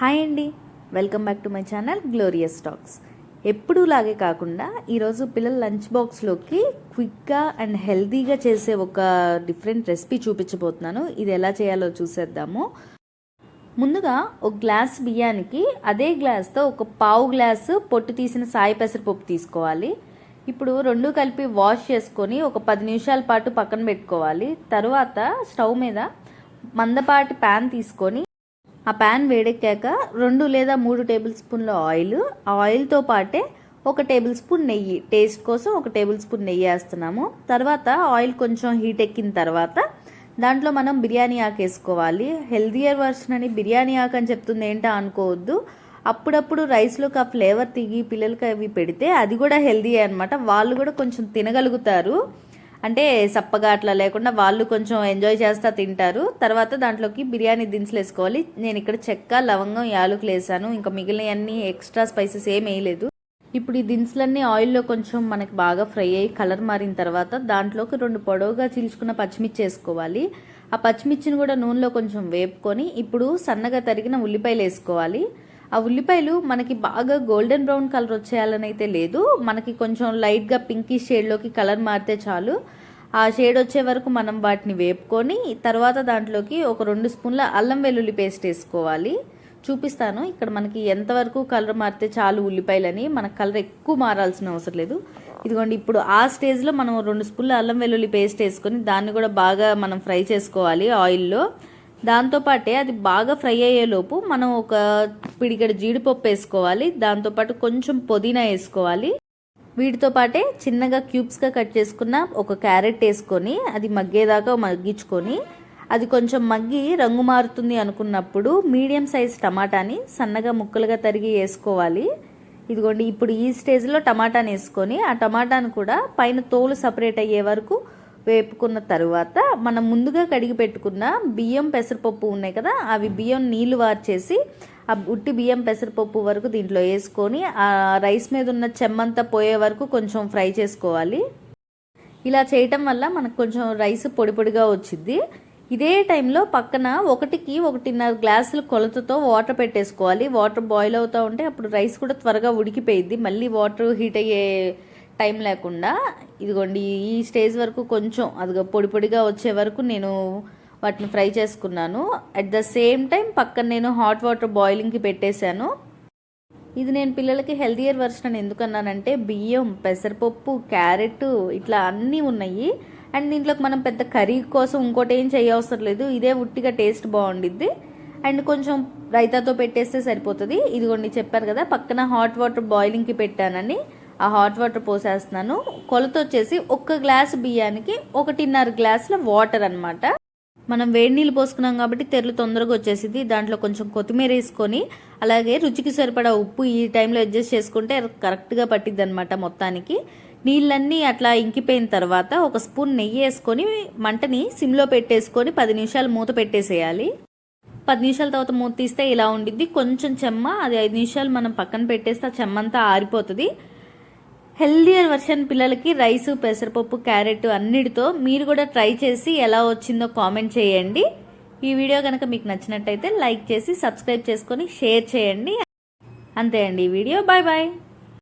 Hi అండి, welcome back to my channel glorious talks. ఎప్పుడూలాగే కాకుండా ఈరోజు పిల్లల లంచ్ బాక్స్లోకి క్విక్గా అండ్ హెల్తీగా చేసే ఒక డిఫరెంట్ రెసిపీ చూపించబోతున్నాను. ఇది ఎలా చేయాలో చూసేద్దాము. ముందుగా ఒక గ్లాస్ బియ్యానికి అదే గ్లాస్తో ఒక పావు గ్లాసు పొట్టు తీసిన సాయి పెసరపప్పు తీసుకోవాలి. ఇప్పుడు రెండు కలిపి వాష్ చేసుకొని ఒక 10 నిమిషాల పాటు పక్కన పెట్టుకోవాలి. తర్వాత స్టవ్ మీద మందపాటి ప్యాన్ తీసుకొని ఆ ప్యాన్ వేడెక్కాక 2 లేదా 3 టేబుల్ స్పూన్ల ఆయిల్, ఆ ఆయిల్తో పాటే 1 టేబుల్ స్పూన్ నెయ్యి, టేస్ట్ కోసం 1 టేబుల్ స్పూన్ నెయ్యి వేస్తున్నాము. తర్వాత ఆయిల్ కొంచెం హీట్ ఎక్కిన తర్వాత దాంట్లో మనం బిర్యానీ ఆకు వేసుకోవాలి. హెల్దియర్ వర్షన్ అని బిర్యానీ ఆకు అని చెప్తుంది ఏంటో అనుకోవద్దు. అప్పుడప్పుడు రైస్లోకి ఆ ఫ్లేవర్ తిగి పిల్లలకి అవి పెడితే అది కూడా హెల్దీ అనమాట. వాళ్ళు కూడా కొంచెం తినగలుగుతారు, అంటే సప్పగా అట్లా లేకుండా వాళ్ళు కొంచెం ఎంజాయ్ చేస్తా తింటారు. తర్వాత దాంట్లోకి బిర్యానీ దినుసులు వేసుకోవాలి. నేను ఇక్కడ చెక్క, లవంగం, యాలకులు వేసాను. ఇంకా మిగిలినవన్నీ ఎక్స్ట్రా స్పైసెస్ ఏం వేయలేదు. ఇప్పుడు ఈ దినుసులన్నీ ఆయిల్లో కొంచెం మనకి బాగా ఫ్రై అయ్యి కలర్ మారిన తర్వాత దాంట్లోకి 2 పొడవుగా చీల్చుకున్న పచ్చిమిర్చి వేసుకోవాలి. ఆ పచ్చిమిర్చిని కూడా నూనెలో కొంచెం వేపుకొని ఇప్పుడు సన్నగా తరిగిన ఉల్లిపాయలు వేసుకోవాలి. ఆ ఉల్లిపాయలు మనకి బాగా గోల్డెన్ బ్రౌన్ కలర్ వచ్చేయాలని అయితే లేదు, మనకి కొంచెం లైట్గా పింకిష్ షేడ్లోకి కలర్ మారితే చాలు. ఆ షేడ్ వచ్చే వరకు మనం వాటిని వేపుకొని తర్వాత దాంట్లోకి ఒక 2 స్పూన్ల అల్లం వెల్లుల్లి పేస్ట్ వేసుకోవాలి. చూపిస్తాను ఇక్కడ మనకి ఎంతవరకు కలర్ మారితే చాలు ఉల్లిపాయలని, మనకు కలర్ ఎక్కువ మారాల్సిన అవసరం లేదు. ఇదిగోండి, ఇప్పుడు ఆ స్టేజ్లో మనం 2 స్పూన్ల అల్లం వెల్లుల్లి పేస్ట్ వేసుకొని దాన్ని కూడా బాగా మనం ఫ్రై చేసుకోవాలి ఆయిల్లో. దాంతోపాటే అది బాగా ఫ్రై అయ్యేలోపు మనం ఒక పిడికెడు జీడిపప్పు వేసుకోవాలి. దాంతోపాటు కొంచెం పుదీనా వేసుకోవాలి. వీటితో పాటే చిన్నగా క్యూబ్స్గా కట్ చేసుకున్న ఒక క్యారెట్ వేసుకొని అది మగ్గేదాకా మగ్గించుకొని అది కొంచెం మగ్గి రంగు మారుతుంది అనుకున్నప్పుడు మీడియం సైజ్ టమాటాని సన్నగా ముక్కలుగా తరిగి వేసుకోవాలి. ఇదిగోండి, ఇప్పుడు ఈ స్టేజ్లో టమాటాని వేసుకొని ఆ టమాటాను కూడా పైన తోలు సపరేట్ అయ్యే వరకు వేపుకున్న తర్వాత మనం ముందుగా కడిగి పెట్టుకున్న బియ్యం, పెసరపప్పు ఉన్నాయి కదా, అవి బియ్యం నీళ్లు వార్చేసి ఆ ఉట్టి బియ్యం, పెసరపప్పు వరకు దీంట్లో వేసుకొని ఆ రైస్ మీద ఉన్న చెమ్మంతా పోయే వరకు కొంచెం ఫ్రై చేసుకోవాలి. ఇలా చేయటం వల్ల మనకు కొంచెం రైస్ పొడి పొడిగా వచ్చింది. ఇదే టైంలో పక్కన 1కి 1.5 గ్లాసుల కొలతతో వాటర్ పెట్టేసుకోవాలి. వాటర్ బాయిల్ అవుతూ ఉంటే అప్పుడు రైస్ కూడా త్వరగా ఉడికిపోయిద్ది, మళ్ళీ వాటర్ హీట్ అయ్యే టైం లేకుండా. ఇదిగోండి, ఈ స్టేజ్ వరకు కొంచెం అది పొడి పొడిగా వచ్చే వరకు నేను వాటిని ఫ్రై చేసుకున్నాను. అట్ ద సేమ్ టైం పక్కన నేను హాట్ వాటర్ బాయిలింగ్కి పెట్టేశాను. ఇది నేను పిల్లలకి హెల్దియర్ వర్షన్ అని ఎందుకన్నానంటే బియ్యం, పెసరపప్పు, క్యారెట్ ఇట్లా అన్నీ ఉన్నాయి. అండ్ దీంట్లోకి మనం పెద్ద కర్రీ కోసం ఇంకోటి ఏం చేయవసరం లేదు, ఇదే ఉట్టిగా టేస్ట్ బాగుండిద్ది. అండ్ కొంచెం రైతాతో పెట్టేస్తే సరిపోతుంది. ఇదిగోండి, చెప్పాను కదా పక్కన హాట్ వాటర్ బాయిలింగ్కి పెట్టానని, ఆ హాట్ వాటర్ పోసేస్తున్నాను. కొలత వచ్చేసి 1 గ్లాసు బియ్యానికి 1.5 గ్లాసుల వాటర్ అనమాట. మనం వేడి నీళ్ళు పోసుకున్నాం కాబట్టి తెరలు తొందరగా వచ్చేసింది. దాంట్లో కొంచెం కొత్తిమీర వేసుకొని అలాగే రుచికి సరిపడా ఉప్పు ఈ టైంలో అడ్జస్ట్ చేసుకుంటే కరెక్ట్గా పట్టిద్ది అనమాట మొత్తానికి. నీళ్ళన్నీ అట్లా ఇంకిపోయిన తర్వాత 1 స్పూన్ నెయ్యి వేసుకొని మంటని సిమ్లో పెట్టేసుకొని 10 నిమిషాలు మూత పెట్టేసేయాలి. 10 నిమిషాల తర్వాత మూత తీస్తే ఇలా ఉండిద్ది. కొంచెం చెమ్మ, అది 5 నిమిషాలు మనం పక్కన పెట్టేస్తే ఆ చెమ్మంతా ఆరిపోతుంది. హెల్దియర్ వర్షన్ పిల్లలకి రైస్, పెసరపప్పు, క్యారెట్ అన్నిటితో మీరు కూడా ట్రై చేసి ఎలా వచ్చిందో కామెంట్ చేయండి. ఈ వీడియో కనుక మీకు నచ్చినట్టయితే లైక్ చేసి సబ్స్క్రైబ్ చేసుకొని షేర్ చేయండి. అంతే అండి ఈ వీడియో. Bye bye.